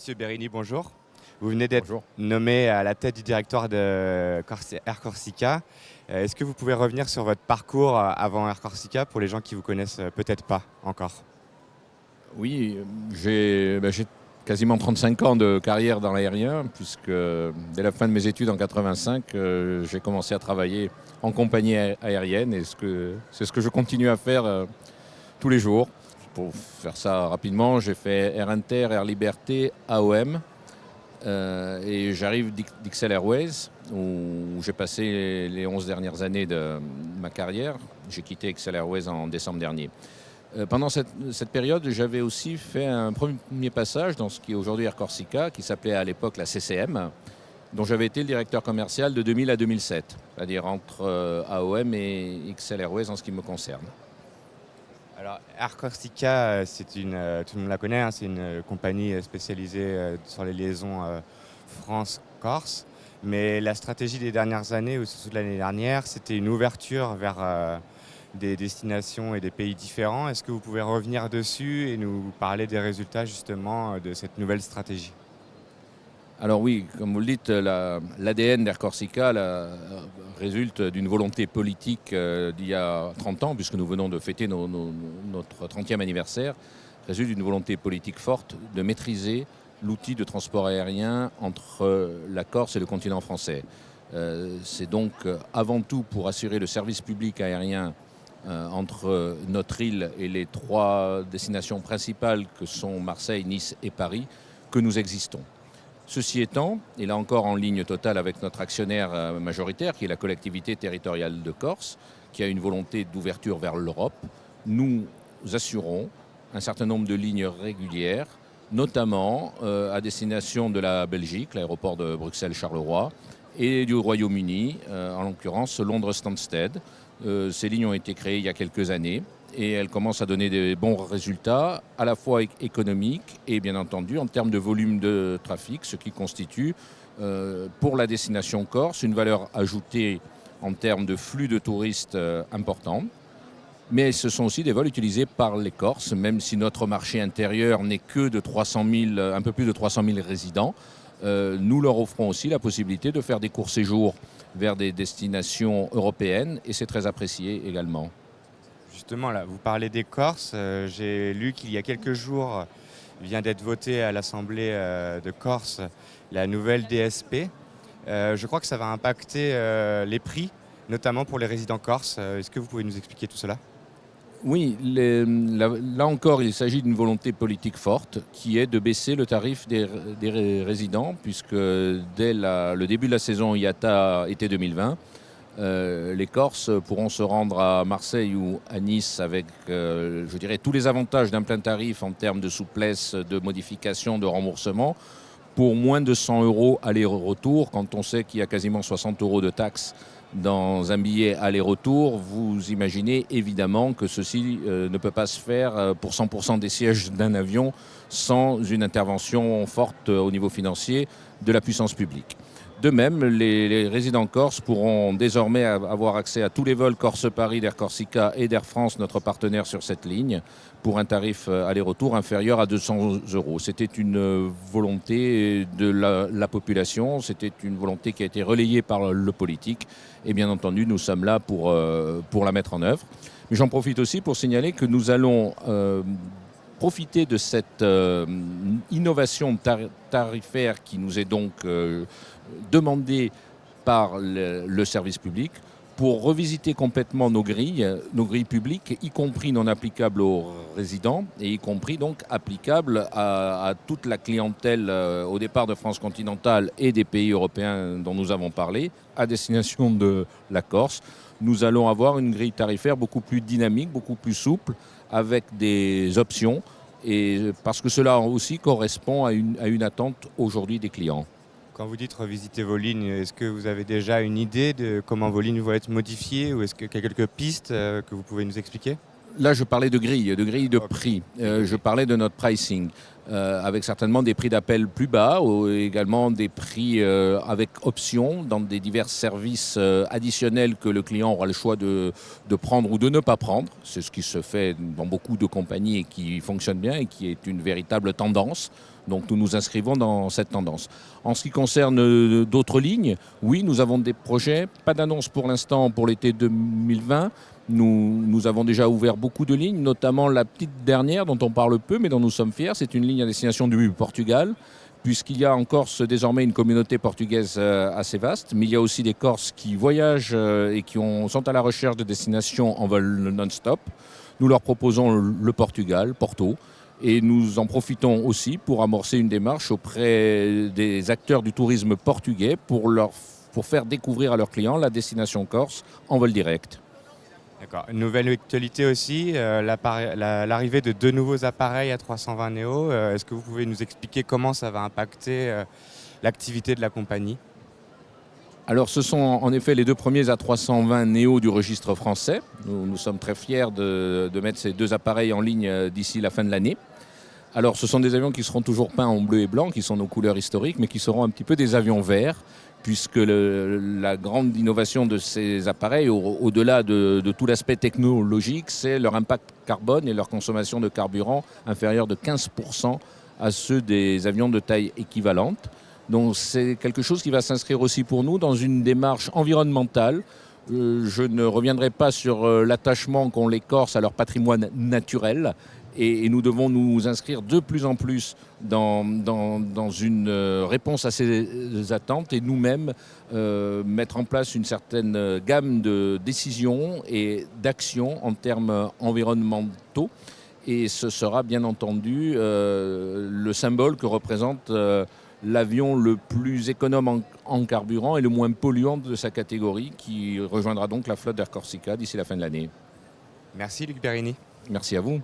Monsieur Berini, bonjour. Vous venez d'être Bonjour. nommé à la tête du directoire de Air Corsica. Est-ce que vous pouvez revenir sur votre parcours avant Air Corsica pour les gens qui ne vous connaissent peut-être pas encore? Oui, j'ai quasiment 35 ans de carrière dans l'aérien, puisque dès la fin de mes études en 85, j'ai commencé à travailler en compagnie aérienne et c'est ce que je continue à faire tous les jours. Pour faire ça rapidement, j'ai fait Air Inter, Air Liberté, AOM et j'arrive d'XL Airways où j'ai passé les 11 dernières années de ma carrière. J'ai quitté XL Airways en décembre dernier. Pendant cette période, j'avais aussi fait un premier passage dans ce qui est aujourd'hui Air Corsica, qui s'appelait à l'époque la CCM, dont j'avais été le directeur commercial de 2000 à 2007, c'est-à-dire entre AOM et XL Airways en ce qui me concerne. Alors, Air Corsica, tout le monde la connaît, hein, c'est une compagnie spécialisée sur les liaisons France-Corse. Mais la stratégie des dernières années, ou surtout de l'année dernière, c'était une ouverture vers des destinations et des pays différents. Est-ce que vous pouvez revenir dessus et nous parler des résultats justement de cette nouvelle stratégie? Alors oui, comme vous le dites, l'ADN d'Air Corsica résulte d'une volonté politique d'il y a 30 ans, puisque nous venons de fêter notre 30e anniversaire, résulte d'une volonté politique forte de maîtriser l'outil de transport aérien entre la Corse et le continent français. C'est donc avant tout pour assurer le service public aérien entre notre île et les trois destinations principales que sont Marseille, Nice et Paris que nous existons. Ceci étant, et là encore en ligne totale avec notre actionnaire majoritaire, qui est la collectivité territoriale de Corse, qui a une volonté d'ouverture vers l'Europe, nous assurons un certain nombre de lignes régulières, notamment à destination de la Belgique, l'aéroport de Bruxelles-Charleroi, et du Royaume-Uni, en l'occurrence Londres-Stansted. Ces lignes ont été créées il y a quelques années et elles commencent à donner des bons résultats, à la fois économiques et bien entendu en termes de volume de trafic, ce qui constitue pour la destination Corse une valeur ajoutée en termes de flux de touristes important. Mais ce sont aussi des vols utilisés par les Corses, même si notre marché intérieur n'est que de 300 000, un peu plus de 300 000 résidents. Nous leur offrons aussi la possibilité de faire des courts séjours vers des destinations européennes et c'est très apprécié également. Justement, là, vous parlez des Corses. J'ai lu qu'il y a quelques jours vient d'être votée à l'Assemblée de Corse la nouvelle DSP. Je crois que ça va impacter les prix, notamment pour les résidents corses. Est-ce que vous pouvez nous expliquer tout cela? Oui, là encore, il s'agit d'une volonté politique forte qui est de baisser le tarif des résidents, puisque dès le début de la saison IATA été 2020, les Corses pourront se rendre à Marseille ou à Nice avec, je dirais, tous les avantages d'un plein tarif en termes de souplesse, de modification, de remboursement, pour moins de 100 € aller-retour, quand on sait qu'il y a quasiment 60 € de taxes dans un billet aller-retour, vous imaginez évidemment que ceci ne peut pas se faire pour 100% des sièges d'un avion sans une intervention forte au niveau financier de la puissance publique. De même, les résidents corses pourront désormais avoir accès à tous les vols Corse-Paris d'Air Corsica et d'Air France, notre partenaire sur cette ligne, pour un tarif aller-retour inférieur à 200 €. C'était une volonté de la population, c'était une volonté qui a été relayée par le politique et bien entendu nous sommes là pour la mettre en œuvre. Mais j'en profite aussi pour signaler que nous allons profiter de cette innovation tarifaire qui nous est donc demandée par le service public pour revisiter complètement nos grilles publiques, y compris non applicables aux résidents et y compris donc applicables à toute la clientèle au départ de France continentale et des pays européens dont nous avons parlé, à destination de la Corse. Nous allons avoir une grille tarifaire beaucoup plus dynamique, beaucoup plus souple, avec des options, et parce que cela aussi correspond à une attente aujourd'hui des clients. Quand vous dites revisiter vos lignes, est-ce que vous avez déjà une idée de comment vos lignes vont être modifiées ou est-ce qu'il y a quelques pistes que vous pouvez nous expliquer? Là, je parlais de grille de prix. Je parlais de notre pricing, avec certainement des prix d'appel plus bas, ou également des prix avec options dans des divers services additionnels que le client aura le choix de prendre ou de ne pas prendre. C'est ce qui se fait dans beaucoup de compagnies et qui fonctionne bien et qui est une véritable tendance. Donc nous nous inscrivons dans cette tendance. En ce qui concerne d'autres lignes, oui, nous avons des projets. Pas d'annonce pour l'instant pour l'été 2020. Nous avons déjà ouvert beaucoup de lignes, notamment la petite dernière dont on parle peu, mais dont nous sommes fiers. C'est une ligne à destination du Portugal, puisqu'il y a en Corse désormais une communauté portugaise assez vaste, mais il y a aussi des Corses qui voyagent et qui sont à la recherche de destinations en vol non-stop. Nous leur proposons le Portugal, Porto, et nous en profitons aussi pour amorcer une démarche auprès des acteurs du tourisme portugais pour faire découvrir à leurs clients la destination corse en vol direct. D'accord. Une nouvelle actualité aussi, l'arrivée de 2 nouveaux appareils A320 Neo. Est-ce que vous pouvez nous expliquer comment ça va impacter l'activité de la compagnie ? Alors ce sont en effet les 2 premiers A320 Neo du registre français. Nous sommes très fiers de mettre ces 2 appareils en ligne d'ici la fin de l'année. Alors ce sont des avions qui seront toujours peints en bleu et blanc, qui sont nos couleurs historiques, mais qui seront un petit peu des avions verts, puisque la grande innovation de ces appareils, au-delà de tout l'aspect technologique, c'est leur impact carbone et leur consommation de carburant inférieure de 15% à ceux des avions de taille équivalente. Donc c'est quelque chose qui va s'inscrire aussi pour nous dans une démarche environnementale. Je ne reviendrai pas sur l'attachement qu'ont les Corses à leur patrimoine naturel. Et nous devons nous inscrire de plus en plus dans une réponse à ces attentes et nous-mêmes mettre en place une certaine gamme de décisions et d'actions en termes environnementaux. Et ce sera bien entendu le symbole que représente l'avion le plus économe en carburant et le moins polluant de sa catégorie, qui rejoindra donc la flotte d'Air Corsica d'ici la fin de l'année. Merci Luc Perini. Merci à vous.